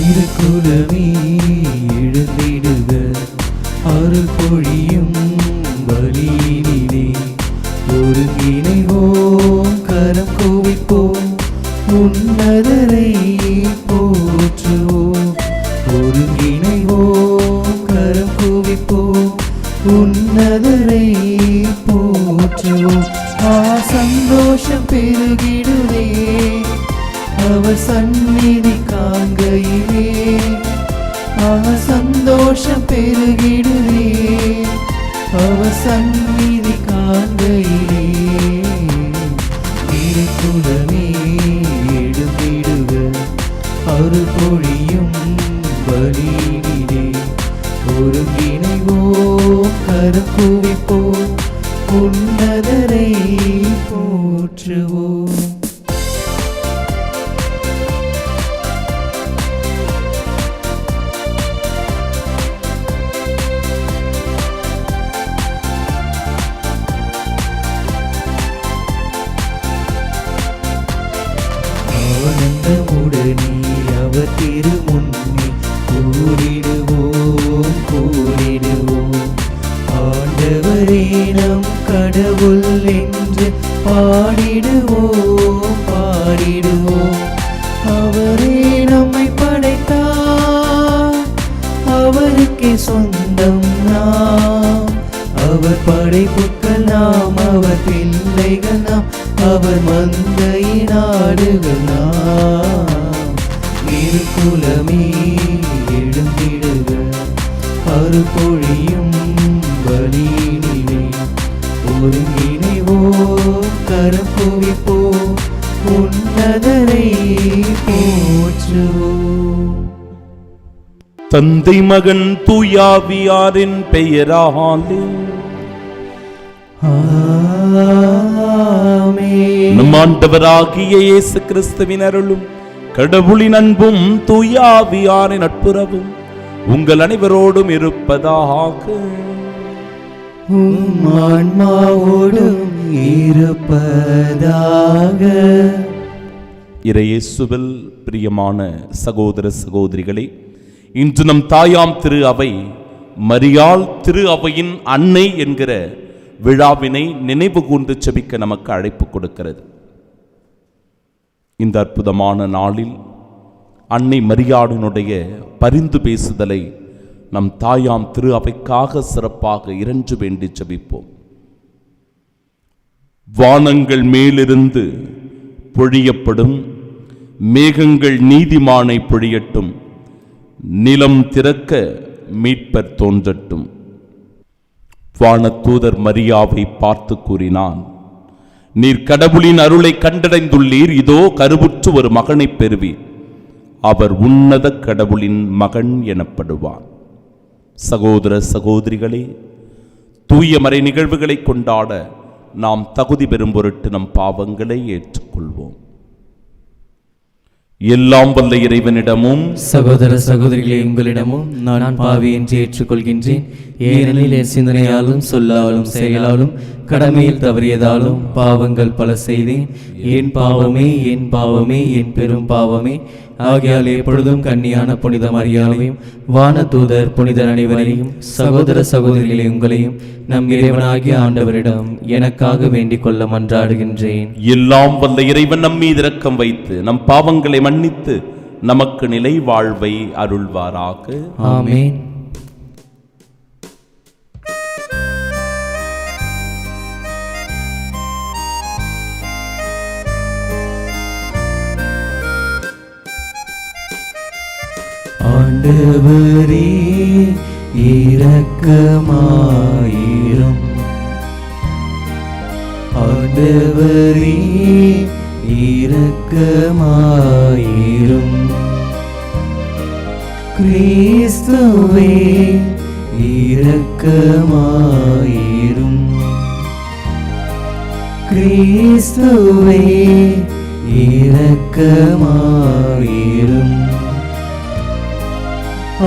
திருக்குலமே எழுந்திடுக, அருள் பொழியும் பலியினிலே ஒருங்கிணைவோம், கரம் குவிப்போம், உன்னதரை போற்றுவோம். ஒருங்கிணைவோம், கரம் குவிப்போம், உன்னதரை போற்றுவோம். சந்தோஷம் பெருகிடுவே அவர் சந்நிதி காண்கையிலே, சந்தோஷம் பெருகிடுவே அவர் சந்நிதி காண்கையிலே. திருக்குலமே எழுந்திடுக, அருள் பொழியும் பலியினிலே ஒருங்கிணைவோம், கரம் குவிப்போம், உன்னதரை போற்றுவோம். ஆனந்தமுடனே அவர் திருமுன்னே கூடிடுவோம், கூடிடுவோம். ஆண்டவரே நம் கடவுள் என்று பாடிடுவோம், பாடிடுவோம். அவரே நம்மை படைத்தார், அவருக்கே சொந்தம் நாம். அவர் படைப்புக்கள் நாம், அவர் பிள்ளைகள் நாம், அவர் மந்தையின் ஆடுகள் நாம். திருக்குலமே எழுந்திடுக, அருள் பொழியும் பலியினிலே ஒருங்கிணைவோம், கரம் குவிப்போம், உன்னதரை போற்றுவோம். தந்தை மகன் தூயாவியாரின் பெயராலே ஆமென். நம் ஆண்டவராகிய இயேசு கிறிஸ்துவின் அருளும் கடவுளின் அன்பும் தூயாவியாரின் நட்புறவும் உங்கள் அனைவரோடும் இருப்பதாக. உம் ஆன்மாவோடும் இருப்பதாக. இறையேசுவில் பிரியமான சகோதர சகோதரிகளே, இன்று நம் தாயாம் திரு அவை மரியாள் திரு அவையின் அன்னை என்கிற விழாவினை நினைவு கூர்ந்து செபிக்க நமக்கு அழைப்பு கொடுக்கிறது. இந்த அற்புதமான நாளில் அன்னை மரியாளினுடைய பரிந்து பேசுதலை நம் தாயாம் திரு அவைக்காக சிறப்பாக இறைஞ்சு வேண்டி செபிப்போம். வானங்கள் மேலிருந்து பொழியப்படும் மேகங்கள் நீதிமானை பொழியட்டும், நிலம் திறக்க மீட்பர் தோன்றட்டும். வானதூதர் மரியாவை பார்த்து கூறினான், நீர் கடவுளின் அருளை கண்டடைந்துள்ளீர், இதோ கருவுற்று ஒரு மகனை பெறுவீர், அவர் உன்னத கடவுளின் மகன் எனப்படுவார். சகோதர சகோதரிகளே, தூய மறை நிகழ்வுகளை கொண்டாட நாம் தகுதி பெறும் பொருட்டு நம் பாவங்களை ஏற்றுக்கொள்வோம். எல்லாம் வல்ல இறைவனிடமும் சகோதர சகோதரிகளே உங்களிடமும் நான் பாவி என்று ஏற்றுக்கொள்கின்றேன். ஏனெனில் என் சிந்தனையாலும் சொல்லாலும் செயலாலும் கடமையில் தவறியதாலும் பாவங்கள் பல செய்தேன். என் பாவமே, என் பாவமே, என் பெரும் பாவமே. ஆகையால் எப்பொழுதும் கன்னியான புனித மரியாதையும் வானதூதர் புனிதர் அனைவரையும் சகோதர சகோதரிகளை உங்களையும் நம் இறைவனாகிய ஆண்டவரிடம் எனக்காக வேண்டிக் கொள்ள மன்றாடுகின்றேன். எல்லாம் வல்ல இறைவன் நம் மீது இரக்கம் வைத்து நம் பாவங்களை மன்னித்து நமக்கு நிலை வாழ்வை அருள்வாராக. ஆமென். ஆண்டவரே இரக்கமாயிரும், ஆண்டவரே இரக்கமாயிரும். கிறிஸ்துவே இரக்கமாயிரும், கிறிஸ்துவே இரக்கமாயிரும்.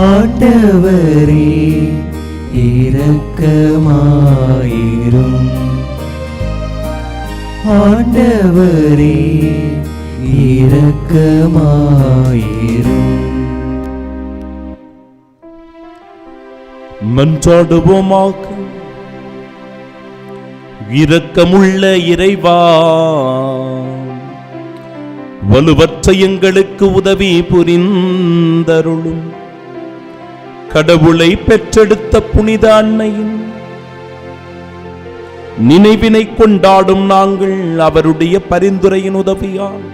ஆண்டவரே இரக்கமாயிரும், ஆண்டவரே இரக்கமாயிரும். மன்றாடுவோமாக. இரக்கமுள்ள இறைவா, வலுவற்ற எங்களுக்கு உதவி புரிந்தருளும். கடவுளை பெற்றெடுத்த புனித அன்னையின் நினைவினை கொண்டாடும் நாங்கள் அவருடைய பரிந்துரையின் உதவியால்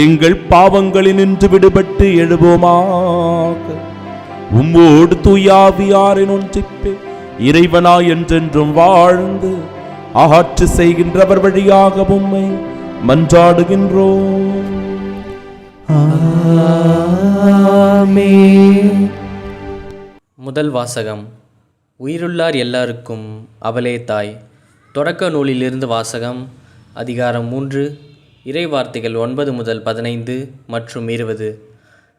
எங்கள் பாவங்களினின்று விடுபட்டு எழுவோமாக. உம்மோடு தூயாவியாரின் ஒன்றிப்பே இறைவனா என்றென்றும் வாழ்ந்து ஆட்சி செய்கின்றவர் வழியாக உம்மை மன்றாடுகின்றோம். ஆமென். முதல் வாசகம். உயிருள்ளார் எல்லாருக்கும் அவளே தாய். தொடக்க நூலிலிருந்து வாசகம். அதிகாரம் 3, இறைவார்த்தைகள் 9 முதல் 15 மற்றும் 20.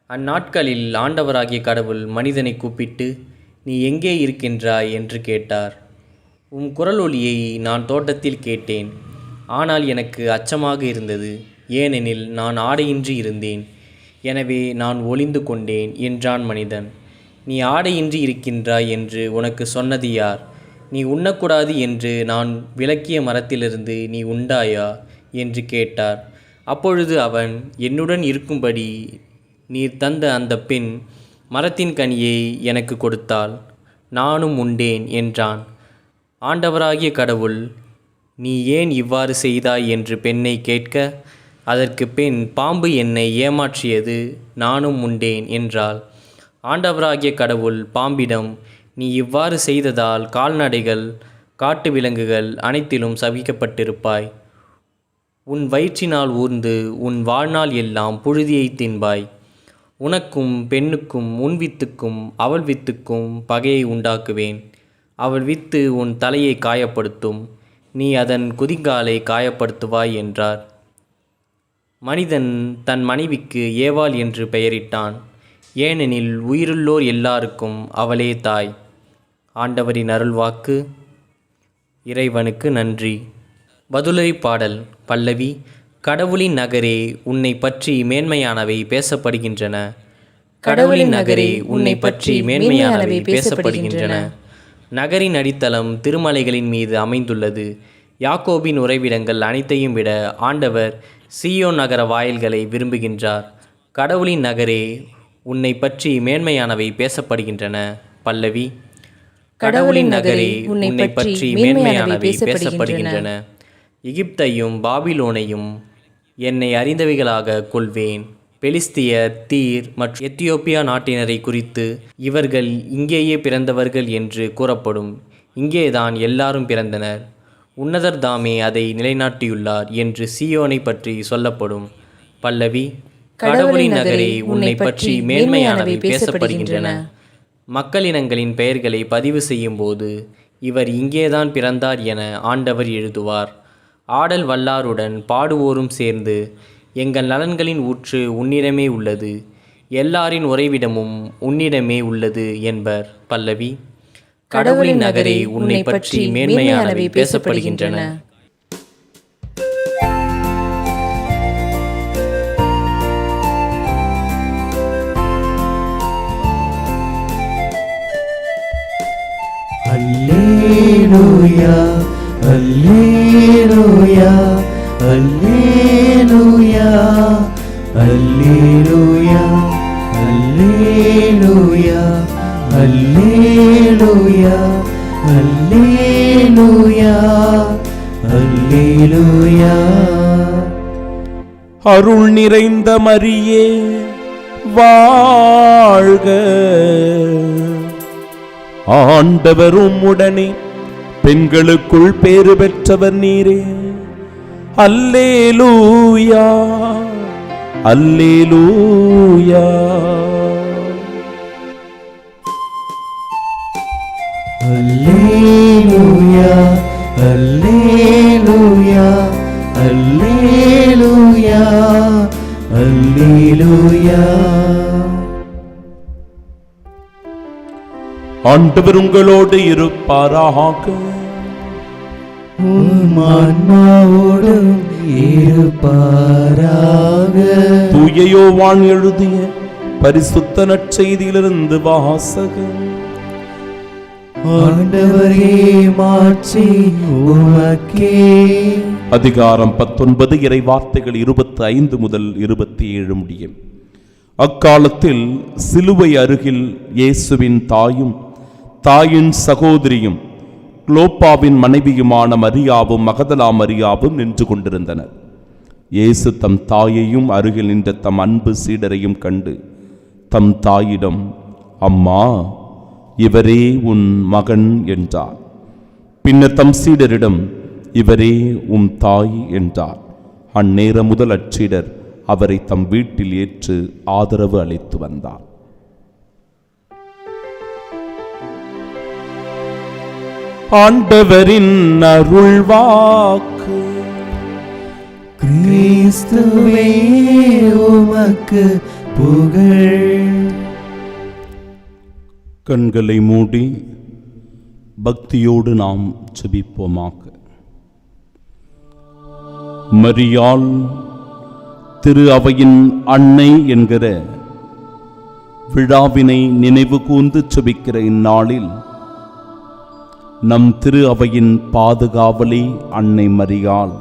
அந்நாட்களில் ஆண்டவராகிய கடவுள் மனிதனை கூப்பிட்டு, நீ எங்கே இருக்கின்றாய் என்று கேட்டார். உம் குரல் ஒலியை நான் தோட்டத்தில் கேட்டேன். ஆனால் எனக்கு அச்சமாக இருந்தது, ஏனெனில் நான் ஆடையின்றி இருந்தேன். எனவே நான் ஒளிந்து கொண்டேன் என்றான் மனிதன். நீ ஆடையின்றி இருக்கின்றாய் என்று உனக்கு சொன்னது யார்? நீ உண்ணக்கூடாது என்று நான் விலக்கிய மரத்திலிருந்து நீ உண்டாயா என்று கேட்டார். அப்பொழுது அவன், என்னுடன் இருக்கும்படி நீர் தந்த அந்த பெண் மரத்தின் கனியை எனக்கு கொடுத்தாள், நானும் உண்டேன் என்றான். ஆண்டவராகிய கடவுள், நீ ஏன் இவ்வாறு செய்தாய் என்று பெண்ணை கேட்க, அதற்கு பெண், பாம்பு என்னை ஏமாற்றியது, நானும் உண்டேன் என்றாள். ஆண்டவராகிய கடவுள் பாம்பிடம், நீ இவ்வாறு செய்ததால் கால்நடைகள், காட்டு விலங்குகள் அனைத்திலும் சபிக்கப்பட்டிருப்பாய். உன் வயிற்றினால் ஊர்ந்து உன் வாழ்நாள் எல்லாம் புழுதியை தின்பாய். உனக்கும் பெண்ணுக்கும் உன் வித்துக்கும் அவள் வித்துக்கும் பகையை உண்டாக்குவேன். அவள் வித்து உன் தலையை காயப்படுத்தும், நீ அதன் குதிங்காலை காயப்படுத்துவாய் என்றார். மனிதன் தன் மனைவிக்கு ஏவாள் என்று பெயரிட்டான், ஏனெனில் உயிருள்ளோர் எல்லாருக்கும் அவளே தாய். ஆண்டவரின் அருள்வாக்கு. இறைவனுக்கு நன்றி. பதிலுரை பாடல். பல்லவி. கடவுளின் நகரே, உன்னை பற்றி மேன்மையானவை பேசப்படுகின்றன. கடவுளின் நகரே, உன்னை பற்றி மேன்மையானவை பேசப்படுகின்றன. நகரின் அடித்தளம் திருமலைகளின் மீது அமைந்துள்ளது. யாக்கோபின் உறைவிடங்கள் அனைத்தையும் விட ஆண்டவர் சீயோன் நகர வாயில்களை விரும்புகின்றார். கடவுளின் நகரே, உன்னை பற்றி மேன்மையானவை பேசப்படுகின்றன. பல்லவி. கடவுளின் நகரே, உன்னை பற்றி மேன்மையானவை பேசப்படுகின்றன. எகிப்தையும் பாபிலோனையும் என்னை அறிந்தவைகளாக கொள்வேன். பெலிஸ்தியர், தீர் மற்றும் எத்தியோப்பியா நாட்டினரை குறித்து, இவர்கள் இங்கேயே பிறந்தவர்கள் என்று கூறப்படும். இங்கேதான் எல்லாரும் பிறந்தனர். உன்னதர் தாமே அதை நிலைநாட்டியுள்ளார் என்று சீயோனை பற்றி சொல்லப்படும். பல்லவி. கடவுளின் நகரே, உன்னை பற்றி மேன்மையானவை பேசப்படுகின்றன. மக்களினங்களின் பெயர்களை பதிவு செய்யும் போது, இவர் இங்கேதான் பிறந்தார் என ஆண்டவர் எழுதுவார். ஆடல் வல்லாருடன் பாடுவோரும் சேர்ந்து, எங்கள் நலன்களின் ஊற்று உன்னிடமே உள்ளது, எல்லாரின் உறைவிடமும் உன்னிடமே உள்ளது என்பர். பல்லவி. கடவுளின் நகரே, உன்னை பற்றி மேன்மையானவை பேசப்படுகின்றன. அல்லேலூயா, அல்லேலூயா, அல்லேலூயா, அல்லேலூயா, அல்லேலூயா, அல்லேலூயா, அல்லேலூயா, அல்லேலூயா. அருள் நிறைந்த மரியே வாழ்க, ஆண்டவரும் உடனே பெண்களுக்குள் பேறு பெற்றவர் நீரே. அல்லேலூயா, அல்லேலூயா. அல்லேலூயா, அல்லேலூயா, அல்லேலூயா, அல்லேலூயா. ஆண்டவர் உங்களோடு இருப்பாராக. உம் ஆன்மாவோடும் இருப்பாராக. தூய யோவான் எழுதிய பரிசுத்த நற்செய்தியிலிருந்து வாசகம். ஆண்டவரே மாட்சி உமக்கே. அதிகாரம் 19 இறை வார்த்தைகள் 25 முதல் 27 முடியும். அக்காலத்தில் சிலுவை அருகில் இயேசுவின் தாயும் தாயின் சகோதரியும் குளோப்பாவின் மனைவியுமான மரியாவும் மகதலா மரியாவும் நின்று கொண்டிருந்தனர். இயேசு தம் தாயையும் அருகில் நின்ற தம் அன்பு சீடரையும் கண்டு தம் தாயிடம், அம்மா, இவரே உன் மகன் என்றார். பின்னர் தம் சீடரிடம், இவரே உம் தாய் என்றார். அந்நேரம் முதல் அச்சீடர் அவரை தம் வீட்டில் ஏற்று ஆதரவு அளித்து வந்தார். ஆண்டவரின் அருள்வாக்கு. கிறிஸ்துவே உமக்கு புகழ். கண்களை மூடி பக்தியோடு நாம் ஜெபிப்போமாக. மரியாள் திரு அவையின் அன்னை என்கிற விழாவினை நினைவு கூர்ந்து ஜெபிக்கிற இந்நாளில் நம் திரு அவையின் பாதுகாவலி அன்னை மரியாள்,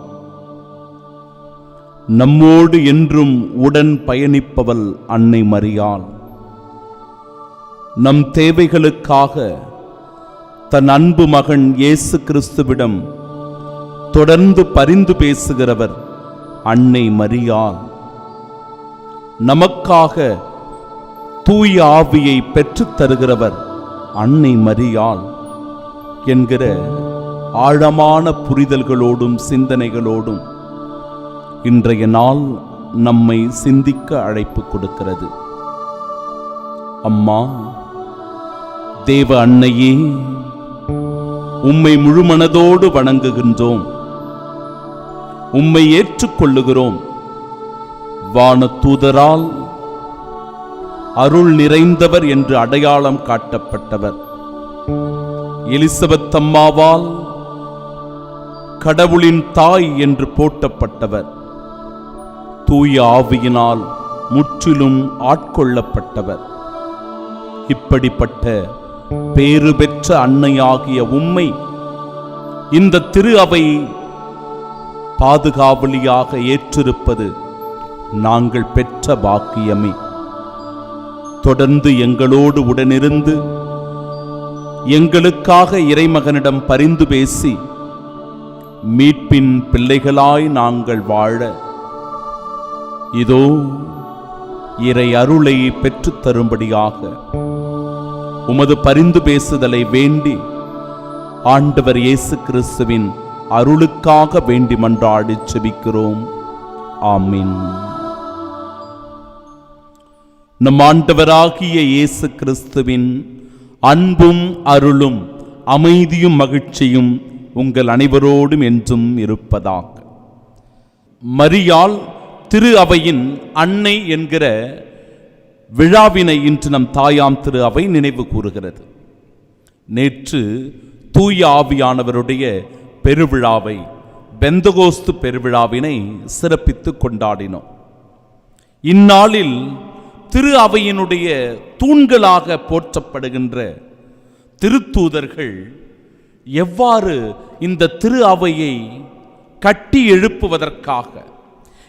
நம்மோடு என்றும் உடன் பயணிப்பவள் அன்னை மரியாள், நம் தேவைகளுக்காக தன் அன்பு மகன் இயேசு கிறிஸ்துவிடம் தொடர்ந்து பரிந்து பேசுகிறவர் அன்னை மரியாள், நமக்காக தூய ஆவியை பெற்றுத் தருகிறவர் அன்னை மரியாள் என்கிற ஆழமான புரிதல்களோடும் சிந்தனைகளோடும் இன்றைய நாள் நம்மை சிந்திக்க அழைப்பு கொடுக்கிறது. அம்மா, தேவ அன்னையே, உம்மை முழுமனதோடு வணங்குகின்றோம், உம்மை ஏற்றுக்கொள்ளுகிறோம். வானதூதரால் அருள் நிறைந்தவர் என்று அடையாளம் காட்டப்பட்டவர், எலிசபெத் அம்மாவால் கடவுளின் தாய் என்று போற்றப்பட்டவர், தூய ஆவியினால் முற்றிலும் ஆட்கொள்ளப்பட்டவர். இப்படிப்பட்ட பேறு பெற்ற அன்னையாகிய உம்மை இந்த திரு அவை பாதுகாவலியாக ஏற்றிருப்பது நாங்கள் பெற்ற பாக்கியமே. தொடர்ந்து எங்களோடு உடனிருந்து எங்களுக்காக இறைமகனிடம் பரிந்து பேசி மீட்பின் பிள்ளைகளாய் நாங்கள் வாழ இதோ இறை அருளை பெற்றுத் தரும்படியாக உமது பரிந்து பேசுதலை வேண்டி ஆண்டவர் இயேசு கிறிஸ்துவின் அருளுக்காக வேண்டி மன்றாடி செபிக்கிறோம். ஆமீன். நம் ஆண்டவராகிய இயேசு கிறிஸ்துவின் அன்பும் அருளும் அமைதியும் மகிழ்ச்சியும் உங்கள் அனைவரோடும் என்றும் இருப்பதாக. மரியாள் திரு அவையின் அன்னை என்கிற விழாவினை இன்று நம் தாயாம் திரு அவை நினைவு கூறுகிறது. நேற்று தூய ஆவியானவருடைய பெருவிழாவை, பெந்தகோஸ்து பெருவிழாவினை சிறப்பித்து கொண்டாடினோம். இந்நாளில் திரு அவையினுடைய தூண்களாக போற்றப்படுகின்ற திருத்தூதர்கள் எவ்வாறு இந்த திரு அவையை கட்டி எழுப்புவதற்காக,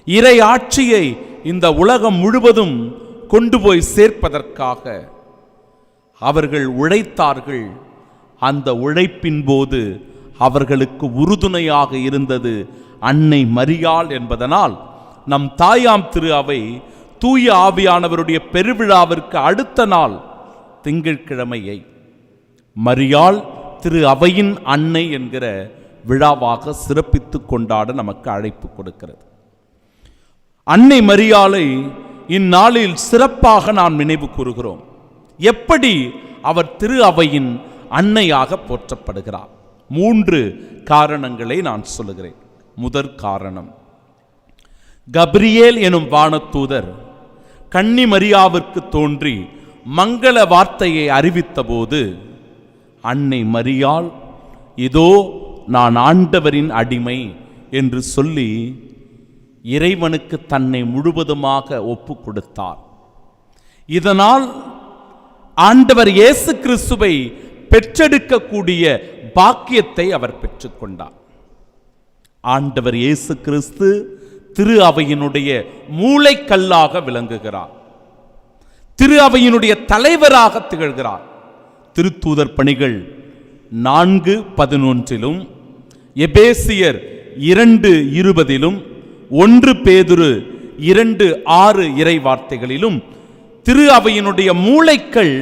இறை ஆட்சியை இந்த உலகம் முழுவதும் கொண்டு போய் சேர்ப்பதற்காக அவர்கள் உழைத்தார்கள். அந்த உழைப்பின் போது அவர்களுக்கு உறுதுணையாக இருந்தது அன்னை மரியாள் என்பதனால் நம் தாயாம் திரு அவை தூய ஆவியானவருடைய பெருவிழாவிற்கு அடுத்த நாள் திங்கட்கிழமையை மரியாள் திரு அவையின் அன்னை என்கிற விழாவாக சிறப்பித்து கொண்டாட நமக்கு அழைப்பு கொடுக்கிறது. அன்னை மரியாளை இந்நாளில் சிறப்பாக நாம் நினைவு கூறுகிறோம். எப்படி அவர் திரு அவையின் அன்னையாக போற்றப்படுகிறார்? 3 காரணங்களை நான் சொல்லுகிறேன். முதற் காரணம், கபிரியேல் எனும் வானதூதர் கன்னி மரியாவிற்கு தோன்றி மங்கள வார்த்தையை அறிவித்த போது அன்னை மரியாள், இதோ நான் ஆண்டவரின் அடிமை என்று சொல்லி இறைவனுக்கு தன்னை முழுவதுமாக ஒப்பு கொடுத்தார். இதனால் ஆண்டவர் இயேசு கிறிஸ்துவை பெற்றெடுக்கக்கூடிய பாக்கியத்தை அவர் பெற்றுக்கொண்டார். ஆண்டவர் இயேசு கிறிஸ்து திரு அவையினுடைய மூளைக்கல்லாக விளங்குகிறார். திரு அவையினுடைய தலைவராக திகழ்கிறார். திருத்தூதர் பணிகள் 4:11 எபேசியர் 2:20 1 பேதுரு 2:6 இறை வார்த்தைகளிலும் திரு அவையினுடைய மூளைக்கல்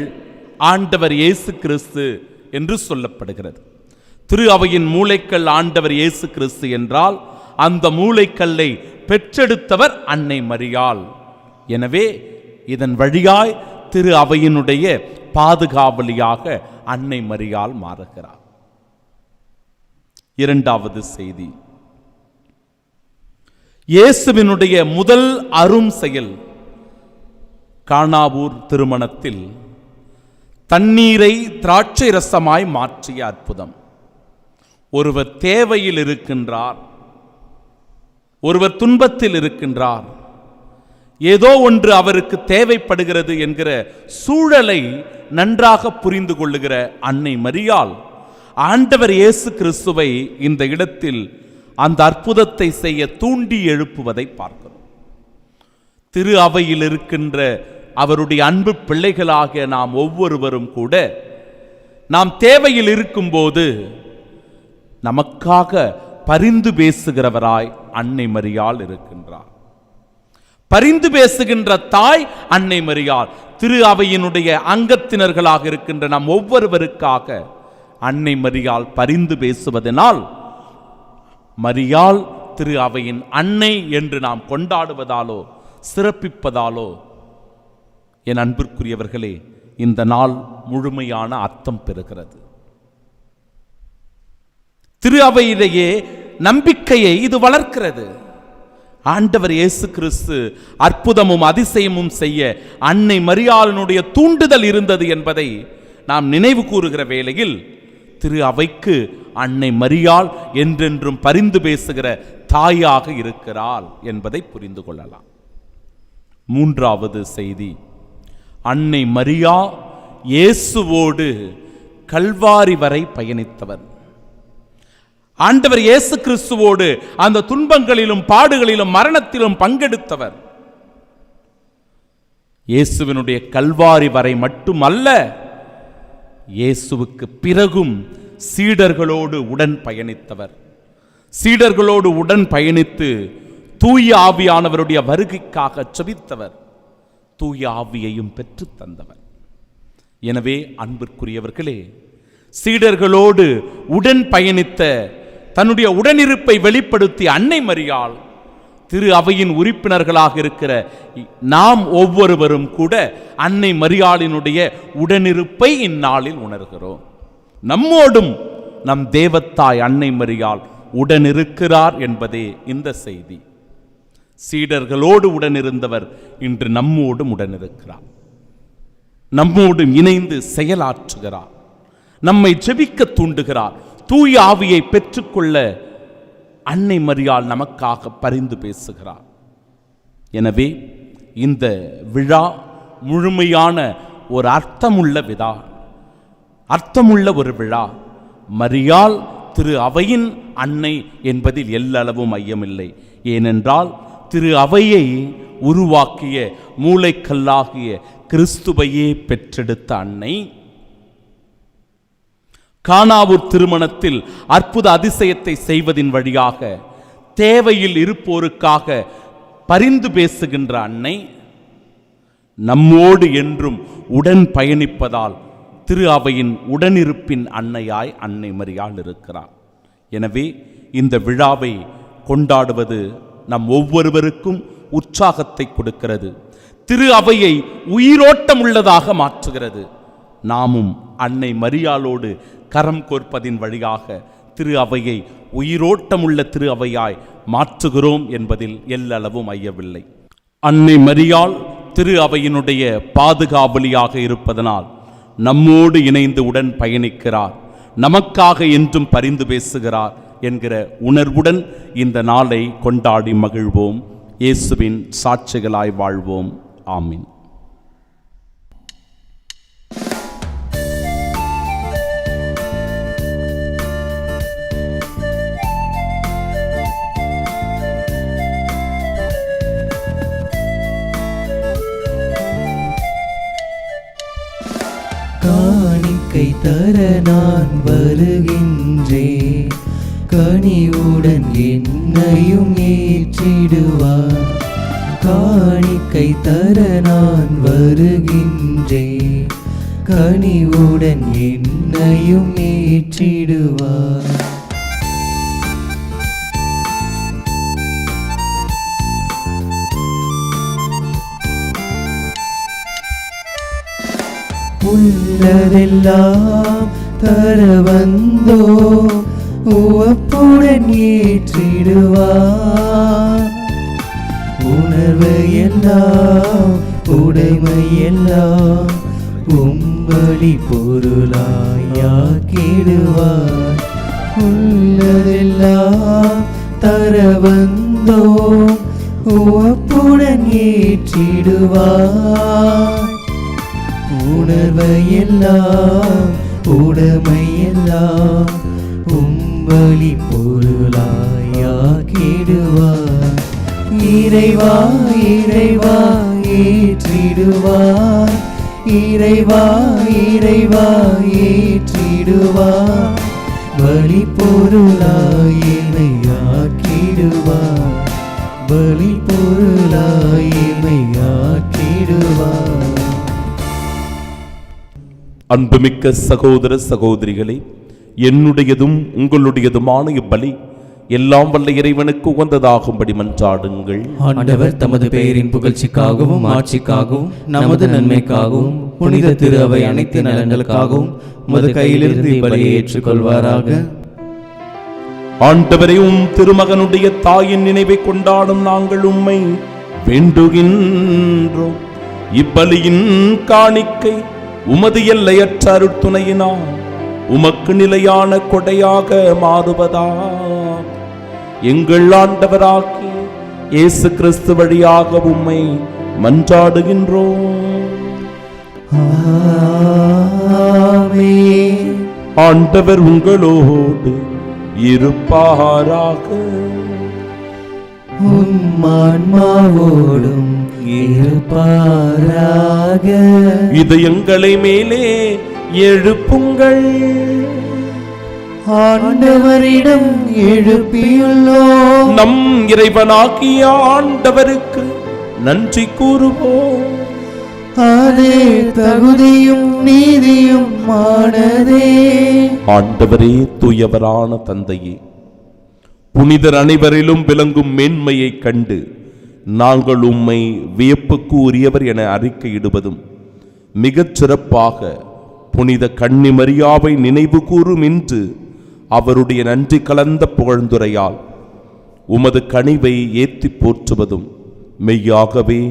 ஆண்டவர் இயேசு கிறிஸ்து என்று சொல்லப்படுகிறது. திரு அவையின் மூளைக்கல் ஆண்டவர் இயேசு கிறிஸ்து என்றால் அந்த மூளைக்கல்லை பெற்றெடுத்தவர் அன்னை மரியாள். எனவே இதன் வழியாய் திரு அவையினுடைய பாதுகாவலியாக அன்னை மரியாள் மாறுகிறார். இரண்டாவது செய்தி, இயேசுவினுடைய முதல் அரும் செயல் கானாவூர் திருமணத்தில் தண்ணீரை திராட்சை ரசமாய் மாற்றிய அற்புதம். ஒருவர் தேவையில் இருக்கின்றார், ஒருவர் துன்பத்தில் இருக்கின்றார், ஏதோ ஒன்று அவருக்கு தேவைப்படுகிறது என்கிற சூழலை நன்றாக புரிந்து கொள்ளுகிற அன்னை மரியாள் ஆண்டவர் இயேசு கிறிஸ்துவை இந்த இடத்தில் அந்த அற்புதத்தை செய்ய தூண்டி எழுப்புவதை பார்க்கிறோம். திரு அவையில் இருக்கின்ற அவருடைய அன்பு பிள்ளைகளாகிய நாம் ஒவ்வொருவரும் கூட நாம் தேவையில் இருக்கும்போது நமக்காக பரிந்து பேசுகிறவராய் அன்னை மரியாள் இருக்கின்றார். பரிந்து பேசுகின்ற தாய் அன்னை மரியாள். திரு அவையினுடைய அங்கத்தினர்களாக இருக்கின்ற நாம் ஒவ்வொருவருக்காக அன்னை மரியாள் பரிந்து பேசுவதனால் மரியாள் திரு அவையின் அன்னை என்று நாம் கொண்டாடுவதாலோ சிறப்பிப்பதாலோ என் அன்பிற்குரியவர்களே இந்த நாள் முழுமையான அர்த்தம் பெறுகிறது. திரு அவையிலேயே நம்பிக்கையை இது வளர்க்கிறது. ஆண்டவர் இயேசு கிறிஸ்து அற்புதமும் அதிசயமும் செய்ய அன்னை மரியாளினுடைய தூண்டுதல் இருந்தது என்பதை நாம் நினைவு கூறுகிற வேளையில் திரு அவைக்கு அன்னை மரியாள் என்றென்றும் பரிந்து பேசுகிற தாயாக இருக்கிறாள் என்பதை புரிந்து கொள்ளலாம். மூன்றாவது செய்தி, அன்னை மரியா இயேசுவோடு கல்வாரி வரை பயணித்தவர். ஆண்டவர் இயேசு கிறிஸ்துவோடு அந்த துன்பங்களிலும் பாடுகளிலும் மரணத்திலும் பங்கெடுத்தவர். இயேசுவினுடைய கல்வாரி வரை மட்டுமல்ல, இயேசுவுக்கு பிறகும் சீடர்களோடு உடன் பயணித்தவர். சீடர்களோடு உடன் பயணித்து தூய ஆவியானவருடைய வருகைக்காக செபித்தவர். தூய ஆவியையும் பெற்று தந்தவர். எனவே அன்பிற்குரியவர்களே, சீடர்களோடு உடன் பயணித்த தன்னுடைய உடனிருப்பை வெளிப்படுத்தி அன்னை மரியாள் திரு அவையின் உறுப்பினர்களாக இருக்கிற நாம் ஒவ்வொருவரும் கூட அன்னை மரியாளினுடைய உடனிருப்பை இந்நாளில் உணர்கிறோம். நம்மோடும் நம் தேவத்தாய் அன்னை மரியாள் உடனிருக்கிறார் என்பதே இந்த செய்தி. சீடர்களோடு உடனிருந்தவர் இன்று நம்மோடும் உடனிருக்கிறார், நம்மோடு இணைந்து செயலாற்றுகிறார், நம்மை ஜெபிக்க தூண்டுகிறார். தூய ஆவியை பெற்றுக்கொள்ள அன்னை மரியாள் நமக்காக பரிந்து பேசுகிறார். எனவே இந்த விழா முழுமையான ஒரு அர்த்தமுள்ள ஒரு விழா. மரியாள் திரு அவையின் அன்னை என்பதில் எல்லளவும் ஐயமில்லை. ஏனென்றால் திரு அவையை உருவாக்கிய மூளைக்கல்லாகிய கிறிஸ்துவையே பெற்றெடுத்த அன்னை. கானாவூர் திருமணத்தில் அற்புத அதிசயத்தை செய்வதின் வழியாக தேவையில் இருப்போருக்காக பரிந்து பேசுகின்ற அன்னை நம்மோடு என்றும் உடன் பயணிப்பதால் திரு அவையின் உடனிருப்பின் அன்னையாய் அன்னை மரியாள் இருக்கிறார். எனவே இந்த விழாவை கொண்டாடுவது நம் ஒவ்வொருவருக்கும் உற்சாகத்தை கொடுக்கிறது. திரு அவையை உயிரோட்டம் உள்ளதாக மாற்றுகிறது. நாமும் அன்னை மரியாளோடு கரம் கோர்ப்பதின் வழியாக திரு அவையை உயிரோட்டமுள்ள திரு அவையாய் மாற்றுகிறோம் என்பதில் எல்லளவும் ஐயவில்லை. அன்னை மரியாள் திரு அவையினுடைய பாதுகாவலியாக இருப்பதனால் நம்மோடு இணைந்து உடன் பயணிக்கிறார், நமக்காக என்றும் பரிந்து பேசுகிறார் என்கிற உணர்வுடன் இந்த நாளை கொண்டாடி மகிழ்வோம். இயேசுவின் சாட்சிகளாய் வாழ்வோம். ஆமீன். தர நான் வருகின்றேன், கனிவுடன் என்னையும் ஏற்றிடுவார். காணிக்கை தர நான் வருகின்றேன், கனிவுடன் என்னையும் ஏற்றிடுவார். உள்ளதெல்லாம் தர வந்தோ, உவப்புடன் ஏற்றிடுவார். உணர்வு எல்லாம் உடைமை எல்லாம் உம்படி பொருளாயாக்கிடுவார். உள்ளதெல்லாம் தர வந்தோ, உவப்புடன் ஏற்றிடுவார். உணர்வை எல்லாம் உடைமை எல்லாம் உம்பளி பொருளாயாக்கிடுவார். இறைவா இறைவா ஏற்றிடுவார், இறைவா இறைவா ஏற்றிடுவார். பலி பொருளாய் என்னையாக்கிடுவார், பலி பொருளாய் என்னையாக்கிடுவார். அன்புமிக்க சகோதர சகோதரிகளே, என்னுடையதும் உங்களுடையதுமான இப்பலி எல்லாம் வல்ல இறைவனுக்கு உகந்ததாகும்படி மன்றாடுங்கள். ஆண்டவர் தமது பெயரின் புகழ்ச்சிக்காகவும் ஆட்சிக்காகவும் நமது நன்மைக்காகவும் புனித திரு அவை அனைத்து நலன்களுக்காகவும் உமது கையிலிருந்து இப்பலியை ஏற்றுக்கொள்வாராக. ஆண்டவரே, திருமகனுடைய தாயின் நினைவை கொண்டாடும் நாங்கள் உம்மை வேண்டுகின்றோம். இப்பலியின் காணிக்கை உமது எல்லையற்ற அருட்துணையினால் உமக்கு நிலையான கொடையாக மாறுவதா எங்கள் ஆண்டவராகி இயேசு கிறிஸ்து வழியாக உம்மை மன்றாடுகின்றோம். ஆமென். ஆண்டவர் உங்களோடு இருப்பாராக. உம் ஆன்மாவோடும் இருப்பாராக. இதயங்களை மேலே எழுப்புங்கள். ஆண்டவரிடம் எழுப்பியுள்ளோம். நம் இறைவனாகிய ஆண்டவருக்கு நன்றி கூறுவோம். அதே தகுதியும் நீதியும் ஆனதே. ஆண்டவரே, தூயவரான தந்தையே, புனிதர் அனைவரிலும் விளங்கும் மேன்மையை கண்டு நாங்கள் உம்மை வியப்புக்கு உரியவர் என அறிக்கையிடுவதும், மிகச் சிறப்பாக புனித கன்னிமரியாவை நினைவு கூறும் இன்று அவருடைய நன்றி கலந்த புகழ்ந்துரையால் உமது கனிவை ஏத்தி போற்றுவதும் மெய்யாகவே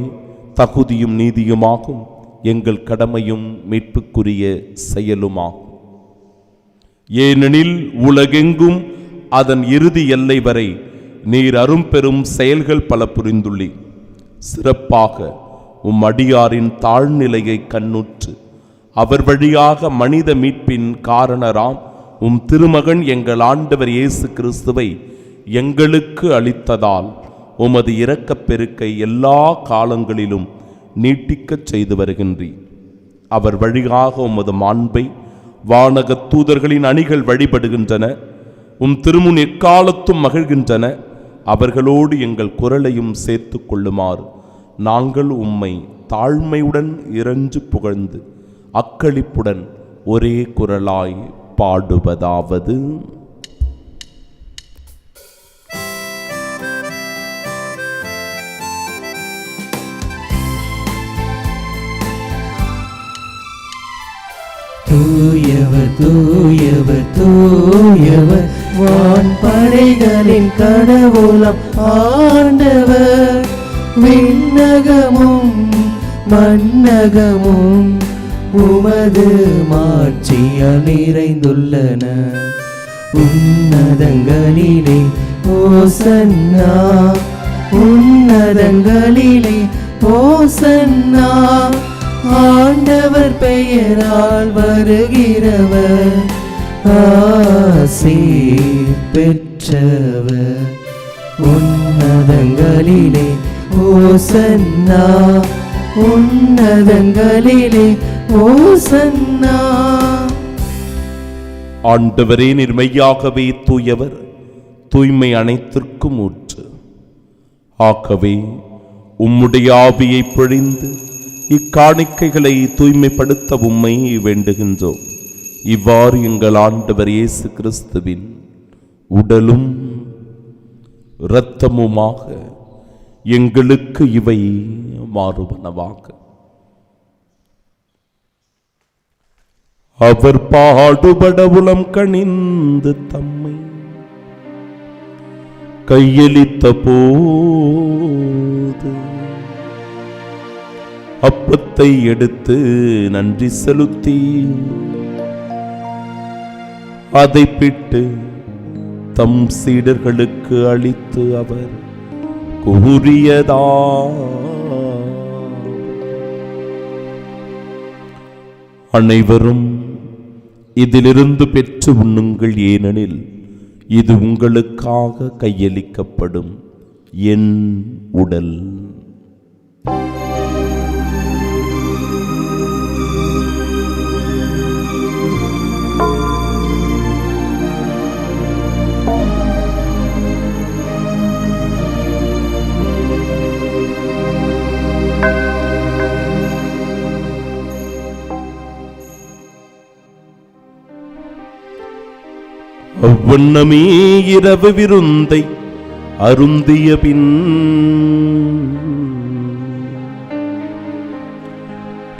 தகுதியும் நீதியுமாகும், எங்கள் கடமையும் மீட்புக்குரிய செயலுமாகும். ஏனெனில் உலகெங்கும் அதன் இறுதி எல்லை வரை நீர் அரும்பெரும் செயல்கள் பல புரிந்துள்ளீர். சிறப்பாக உம் அடியாரின் தாழ்நிலையை கண்ணுற்று அவர் வழியாக மனித மீட்பின் காரணராம் உம் திருமகன் எங்கள் ஆண்டவர் இயேசு கிறிஸ்துவை எங்களுக்கு அளித்ததால் உமது இரக்கப் பெருக்கை எல்லா காலங்களிலும் நீட்டிக்கச் செய்து வருகின்றீர். அவர் வழியாக உமது மாண்பை வானகத் தூதர்களின் அணிகள் வழிபடுகின்றன. உம் திருமுன் எக்காலத்தும் மகிழ்கின்றன. அவர்களோடு எங்கள் குரலையும் சேர்த்து கொள்ளுமாறு நாங்கள் உம்மை தாழ்மையுடன் இறைஞ்சு புகழ்ந்து அக்களிப்புடன் ஒரே குரலாய் பாடுவதாவது: தூயவர் தூயவர் தூயவர் வான்படைகளின் கடவுளம் ஆண்டவர். விண்ணகமும் மண்ணகமும் உமது மாட்சியால் நிறைந்துள்ளன. உன்னதங்களிலே ஓசன்னா, உன்னதங்களிலே ஓசன்னா. ஆண்டவர் பெயரால் வருகிறவர் ஆசீர் பெற்றவர். உன்னதங்களிலே ஓசன்னா, உன்னதங்களிலே ஓசன்னா. ஆண்டவரே, நீர் மெய்யாகவே தூயவர், தூய்மை அனைத்திற்கும் ஊற்று. ஆகவே உம்முடைய ஆவியை பொழிந்து இக்காணிக்கைகளை தூய்மைப்படுத்த உம்மை வேண்டுகின்றோம். இவ்வாறு எங்கள் ஆண்டவர் இயேசு கிறிஸ்துவின் உடலும் இரத்தமுமாக எங்களுக்கு இவை மாறுவனவாக. அவர் பாடுபட உளம் கனிந்து தம்மை கையளித்த போது அப்பத்தை எடுத்து நன்றி செலுத்தி அதை பிட்டு தம் சீடர்களுக்கு அளித்து அவர் கூறியதா, அனைவரும் இதிலிருந்து பெற்று உண்ணுங்கள், ஏனெனில் இது உங்களுக்காக கையளிக்கப்படும் என் உடல். அவ்வண்ணமே இரவு விருந்தை அருந்திய பின்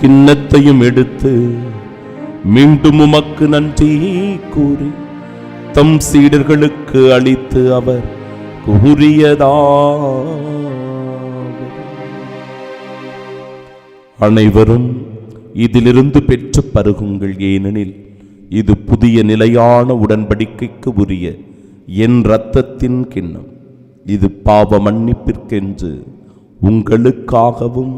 கிண்ணத்தையும் எடுத்து மீண்டும் உமக்கு நன்றி கூறி தம் சீடர்களுக்கு அளித்து அவர் கூறியதா, அனைவரும் இதிலிருந்து பெற்று பருகுங்கள், ஏனெனில் இது புதிய நிலையான உடன்படிக்கைக்கு உரிய என் இரத்தத்தின் கிண்ணம். இது பாவ மன்னிப்பிற்கென்று உங்களுக்காகவும்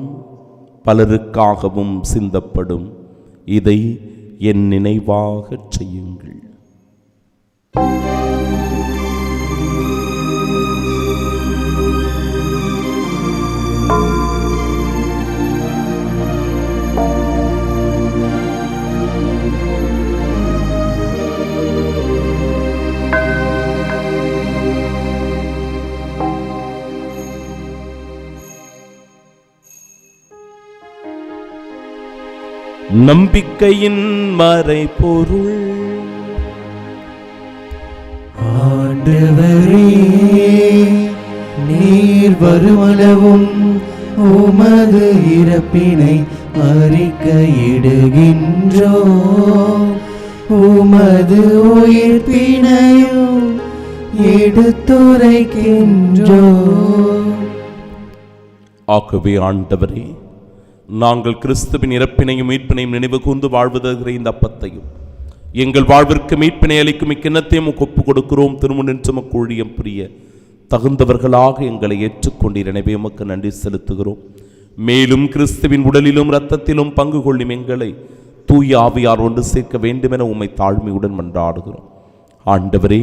பலருக்காகவும் சிந்தப்படும். இதை என் நினைவாகச் செய்யுங்கள். நம்பிக்கையின் மறைபொருள். ஆண்டவரே, நீர் வருமளவும் உமது இறப்பினை அறிக்கையிடுகின்றோம், உமது உயிர்ப்பினையும் எடுத்துரைக்கின்றோம். ஆகவே ஆண்டவரே, நாங்கள் கிறிஸ்துவின் இறப்பினையும் மீட்பினையும் நினைவு கூர்ந்து வாழ்வதற்கிற இந்த அப்பத்தையும் எங்கள் வாழ்விற்கு மீட்பினை அளிக்கும் இக்கிண்ணத்தையும் ஒப்பு கொடுக்கிறோம். திருமுன்னின்று உமக்கு ஊழியம் புரிய தகுந்தவர்களாக எங்களை ஏற்றுக்கொண்டீர். எனவே உமக்கு நன்றி செலுத்துகிறோம். மேலும் கிறிஸ்துவின் உடலிலும் இரத்தத்திலும் பங்கு கொள்ளும் எங்களை தூய ஆவியார் ஒன்று சேர்க்க வேண்டுமென உம்மை தாழ்மையுடன் மன்றாடுகிறோம். ஆண்டவரே,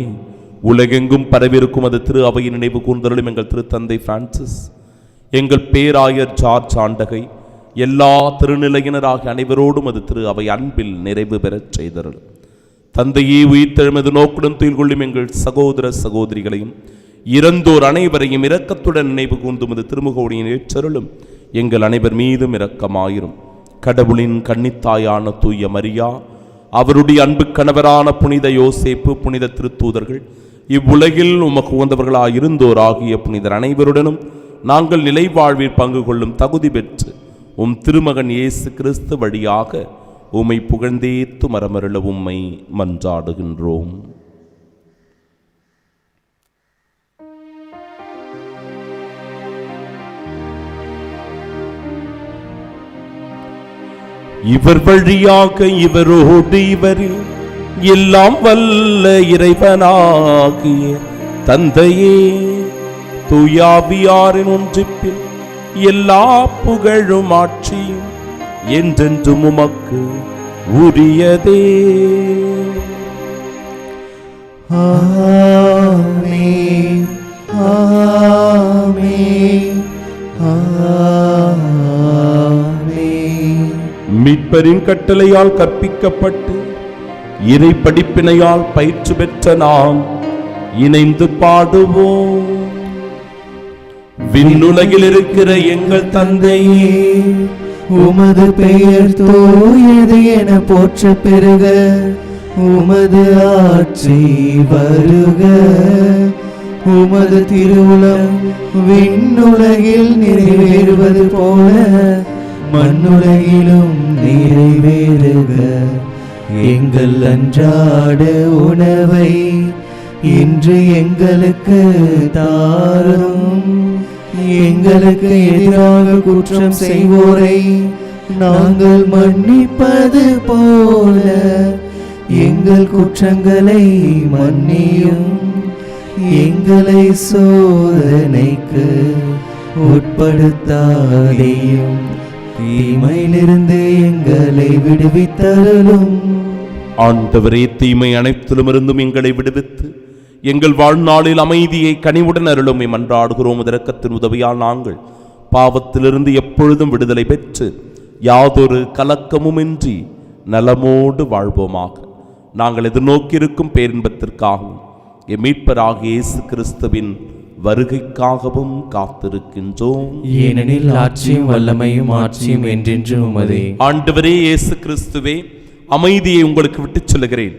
உலகெங்கும் பரவிருக்கும் அது திரு அவையின் நினைவு கூர்ந்தருளும் எங்கள் திருத்தந்தை பிரான்சிஸ், எங்கள் பேராயர் ஜார்ஜ் ஆண்டகை, எல்லா திருநிலையினராகிய அனைவரோடும் அது திரு அவை அன்பில் நிறைவு பெறச் செய்தருளும். தந்தையே, உயிர்த்தெழுமது நோக்குடன் துயில் கொள்ளும் எங்கள் சகோதர சகோதரிகளையும் இறந்தோர் அனைவரையும் இரக்கத்துடன் நினைவு கூர்ந்தும் அது திருமுகோடியின் ஏற்றருளும். எங்கள் அனைவர் மீதும் இரக்கமாயிரும். கடவுளின் கன்னித்தாயான தூய மரியா, அவருடைய அன்பு கணவரான புனித யோசேப்பு, புனித திருத்தூதர்கள், இவ்வுலகில் உமக்கு உகந்தவர்களாயிருந்தோர் ஆகிய புனிதர் அனைவருடனும் நாங்கள் நிலை வாழ்வில் பங்கு கொள்ளும் தகுதி பெற்று உம் திருமகன் இயேசு கிறிஸ்து வழியாக உம்மை புகழ்ந்தேத்து மரமருள உம்மை மன்றாடுகின்றோம். இவர் வழியாக இவரோடு இவரில் எல்லாம் வல்ல இறைவனாகிய தந்தையே, தூயாவியாரின் ஒன்றிப்பில் எல்லா புகழும் ஆட்சியும் என்றென்றும் உமக்கு உரியதே. ஆமென், ஆமென், ஆமென். மீட்பரின் கட்டளையால் கற்பிக்கப்பட்டு இறை படிப்பினையால் பயிற்று பெற்ற நாம் இணைந்து பாடுவோம். விண்ணுலகில் இருக்கிற எங்கள் தந்தையே, உமது பெயர் தூயது என போற்ற பெருக, உமது ஆட்சி வருக, உமது திருவுளம் விண்ணுலகில் நிறைவேறுவது போல மண்ணுலகிலும் நிறைவேறுக. எங்கள் அன்றாட உணவை இன்று எங்களுக்கு தாரும். எங்களுக்கு எதிராக குற்றம் செய்வோரை நாங்கள் மன்னிப்பது போல எங்கள் குற்றங்களை மன்னியும். எங்களை சோதனைக்கு உட்படுத்தாதேயும், தீமையிலிருந்து எங்களை விடுவித்தருளும். ஆண்டவரே, தீமை அனைத்திலும் இருந்தும் எங்களை விடுவித்து எங்கள் வாழ்நாளில் அமைதியை கனிவுடன் அருளும் மன்றாடுகிறோம். இரக்கத்தின் உதவியால் நாங்கள் பாவத்திலிருந்து எப்பொழுதும் விடுதலை பெற்று யாதொரு கலக்கமுமின்றி நலமோடு வாழ்வோமாக. நாங்கள் எதிர்நோக்கியிருக்கும் பேரின்பத்திற்காகவும் எம் மீட்பராகிய இயேசு கிறிஸ்துவின் வருகைக்காகவும் காத்திருக்கின்றோம். ஏனெனில் ஆட்சியும் வல்லமையும் ஆட்சியும் என்றென்றும் உமதே. ஆண்டவரே இயேசு கிறிஸ்துவே, அமைதியை உங்களுக்கு விட்டுச் சொல்லுகிறேன்,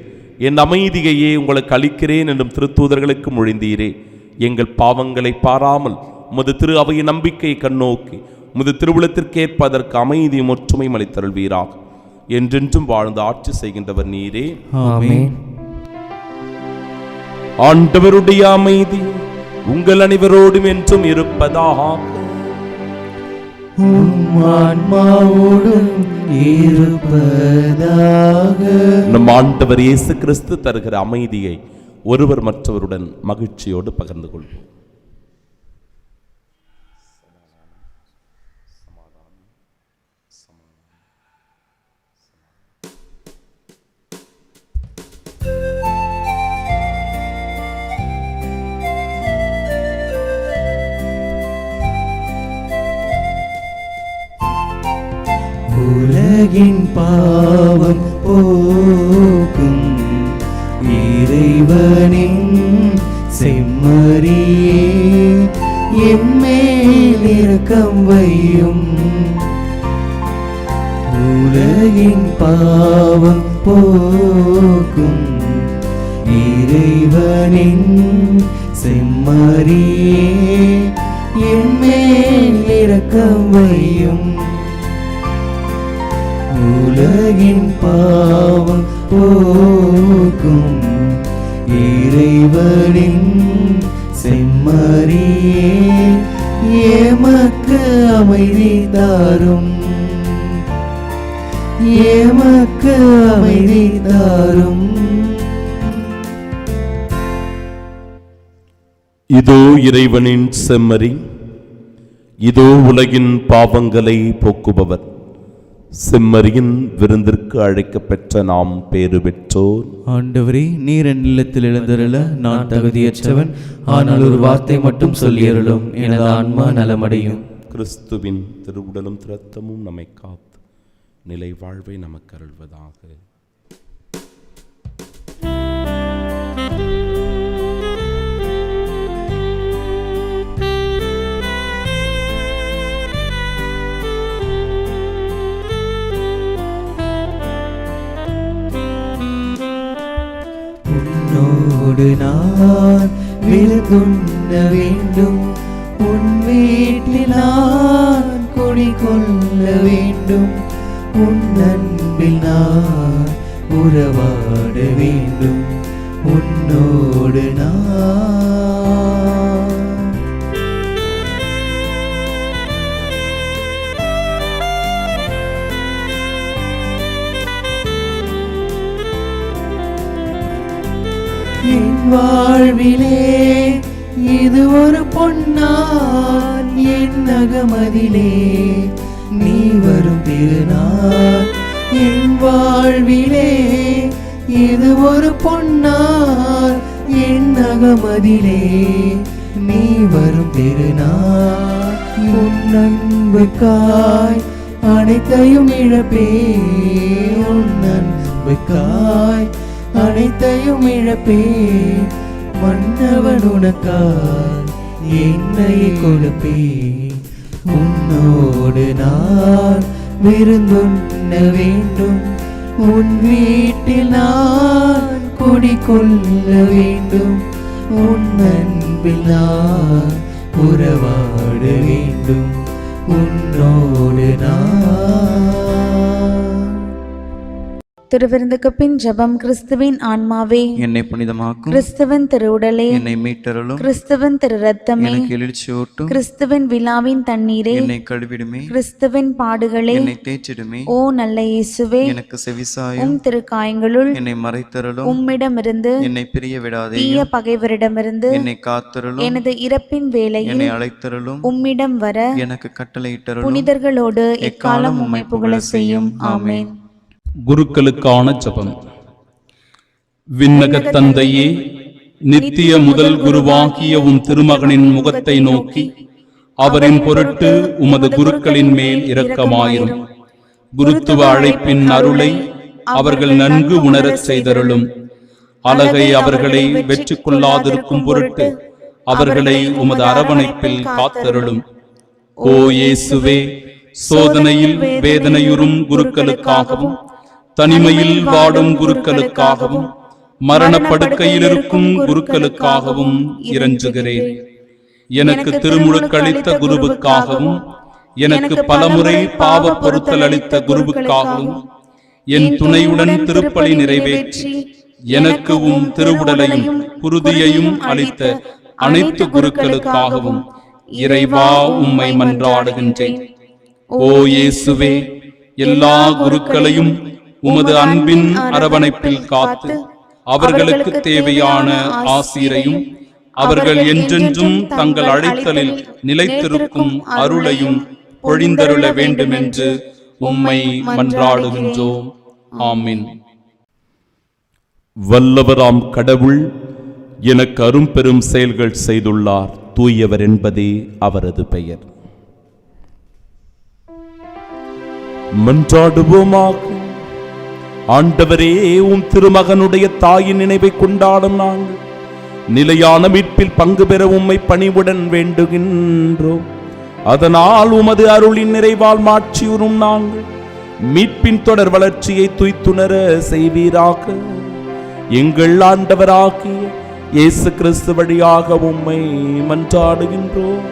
என் அமைதியையே உங்களுக்கு அளிக்கிறேன் என்றும் திருத்தூதர்களுக்கு மொழிந்தீரே. எங்கள் பாவங்களை பாராமல் உமது திரு அவையின் நம்பிக்கையை கண்ணோக்கி உமது திருவுளத்திற்கேற்ப அதற்கு அமைதியும் ஒற்றுமையும் அளித்தருள்வீராக. என்றென்றும் வாழ்ந்து ஆட்சி செய்கின்றவர் நீரே. ஆமென். ஆண்டவருடைய அமைதி உங்கள் அனைவரோடும் என்றும் இருப்பதாக. ஆன்மாவோடும் இருப்பதாக. நம் ஆண்டவர் இயேசு கிறிஸ்து தருகிற அமைதியை ஒருவர் மற்றவருடன் மகிழ்ச்சியோடு பகிர்ந்து கொள்வோம். உலகின் பாவம் போக்கும் இறைவனின் செம்மறியே, எம்மேல் இரக்கம் வையும். உலகின் பாவம் போக்கும் இறைவனின் செம்மறியே, எம்மேல் இரக்கம் வையும். உலகின் பாவம் போக்கும் இறைவனின் செம்மறியே, எமக்கு அமைதி தாரும், எமக்கு அமைதி தாரும். இதோ இறைவனின் செம்மறி, இதோ உலகின் பாவங்களை போக்குபவர். செம்மறியின் விருந்திற்கு அழைக்கப்பெற்ற நாம் பேறு பெற்றோர். ஆண்டவரே, நீர் என் இல்லத்தில் எழுந்தருள நான் தகுதியற்றவன், ஆனால் ஒரு வார்த்தை மட்டும் சொல்லியருளும், எனது ஆன்மா நலமடையும். கிறிஸ்துவின் திருவுடலும் இரத்தமும் நம்மை காத்து நிலை வாழ்வை நமக்கு அருள்வதாக. உன்னோடு நான் விருந்துண்ண வேண்டும், உன் வீட்டில் நான் குடிகொள்ள வேண்டும், உன் அன்பில் நான் உறவாட வேண்டும், உன்னோடு நான். என் வாழ்விலே இது ஒரு பொன்னாள், என் நகமதிலே நீ வரும் திருநாள். என் வாழ்விலே இது ஒரு பொன்னாள், என் நகமதிலே நீ வரும் திருநாள். உன் அன்புக்காய் அனைத்தையும் இழப்பே, உன் அன்புக்காய் அனைத்தையும் இழப்பேன். மன்னவன் உனக்காய் என்னை கொடுப்பேன். உன்னோடு நான் விருந்துண்ண வேண்டும். உன் வீட்டில் நான் குடிகொள்ள வேண்டும். உன் அன்பில் நான் உறவாட வேண்டும். உன்னோடு நான். திருவிருந்துக்கு பின் ஜெபம். கிறிஸ்துவின் ஆன்மாவே என்னை புனிதமாக்கும். கிறிஸ்துவின் திருவுடலே என்னை மீட்டருளும். கிறிஸ்துவின் திரு ரத்தமே எனக்கு எழுச்சியூட்டும். கிறிஸ்துவின் விழாவின் தண்ணீரே என்னை கழுவிடுமே. கிறிஸ்துவின் பாடுகளே என்னை தேய்ச்சிடுமே. ஓ நல்ல இயேசுவே, எனக்கு செவிசாயும். உம் திருக்காயங்களுள் என்னை மறைத்தருளும். உம்மிடமிருந்து என்னை பிரிய விடாதே. தீய பகைவரிடமிருந்து என்னை காத்தருளும். எனது இறப்பின் வேளையில் என்னை அழைத்தருளும். உம்மிடம் வர எனக்கு கட்டளையிட்டருளும். புனிதர்களோடு எக்காலம் உம்மை புகழ செய்யும். ஆமென். குருக்களுக்கான ஜெபம். விண்ணகத் தந்தையே, நித்திய முதல் குருவாகிய உம் திருமகனின் முகத்தை நோக்கி அவரின் பொருட்டு உமது குருக்களின் மேல் இரக்கமாயிரும். குருத்துவ அழைப்பின் அருளை அவர்கள் நன்கு உணரச் செய்தருளும். அழகை அவர்களை வெற்றி கொள்ளாதிருக்கும் பொருட்டு அவர்களை உமது அரவணைப்பில் காத்தருளும். ஓ இயேசுவே, சோதனையில் வேதனையுறும் குருக்களுக்காகவும் தனிமையில் வாடும் குருக்களுக்காகவும் மரணப்படுக்கையில் இருக்கும் குருக்களுக்காகவும் இறைஞ்சுகிறேன். எனக்கு திருமுழுக்களித்த குருவுக்காகவும் எனக்கு பலமுறை பாவ பொருத்தல் அளித்த குருவுக்காகவும் என் துணையுடன் திருப்பலி நிறைவேற்றி எனக்கு உம் திருவுடலையும் குருதியையும் அளித்த அனைத்து குருக்களுக்காகவும் இறைவா உம்மை மன்றாடுகின்றேன். ஓ இயேசுவே, எல்லா குருக்களையும் உமது அன்பின் அரவணைப்பில் காத்து அவர்களுக்கு தேவையான ஆசீரையும் அவர்கள் என்றென்றும் தங்கள் அழைத்தலில் நிலைத்திருக்கும் அருளையும் பொழிந்தருள வேண்டுமென்று உம்மை மன்றாடுகின்றோம். ஆமீன். வல்லவராம் கடவுள் எனக்கு அரும்பெரும் செயல்கள் செய்துள்ளார். தூயவர் என்பதே அவரது பெயர். மன்றாடுவோமாக. ஆண்டவரே, உம் திருமகனுடைய தாயின் நினைவை கொண்டாடும் நாங்கள் நிலையான மீட்பில் பங்கு பெற உம்மை பணிவுடன் வேண்டுகின்றோம். அதனால் உமது அருளின் நிறைவால் மாட்சியுறும் நாங்கள் மீட்பின் தொடர் வளர்ச்சியை துய்த்துணர செய்வீராக. எங்கள் ஆண்டவராகிய இயேசு கிறிஸ்து வழியாக உம்மை மன்றாடுகின்றோம்.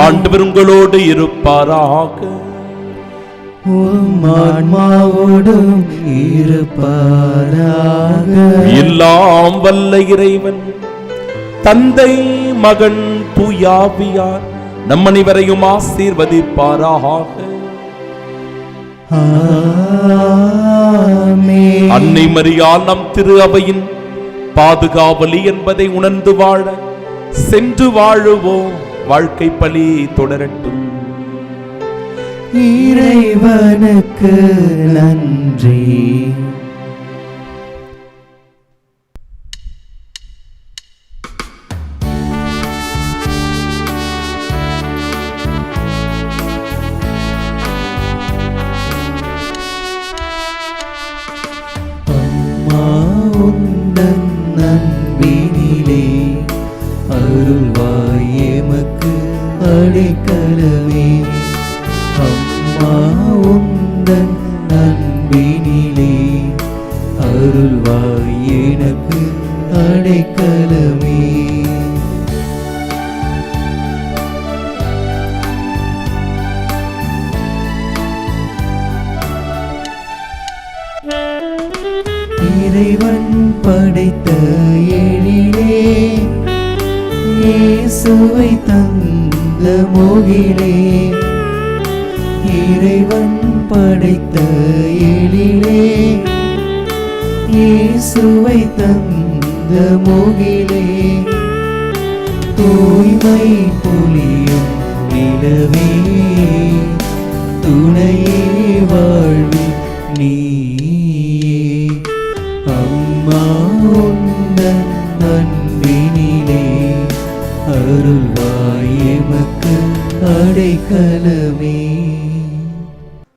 ஆண்டவர் உங்களோடு இருப்பாராக. ஆன்மாவோடும் இருப்பாராக. எல்லாம் வல்ல இறைவன் தந்தை, மகன், தூயாவியார் நம் அனைவரையும் ஆசீர்வதிப்பாராக. ஆமென். அன்னை மரியாள் நம் திரு அவையின் பாதுகாவலி என்பதை உணர்ந்து வாழ சென்று வாழுவோம். வாழ்க்கை பலி தொடரட்டும். இறைவனுக்கு நன்றி. அம்மா உந்தன் அன்பினிலே அருள்வாய் எமக்கு அடைக்கலமே. அம்மா உந்தன் அன்பினிலே அருள்வாய் எனக்கு அடைக்கலமே. இறைவன் படைத்த எழிலே இயேசுவை தந்த மோகிலே. இறைவன் படைத்த எழிலே இயேசுவை தந்த மோகிலே. தூய்மை பொலியும் நிலவே துணையே வாழ்வில் நீ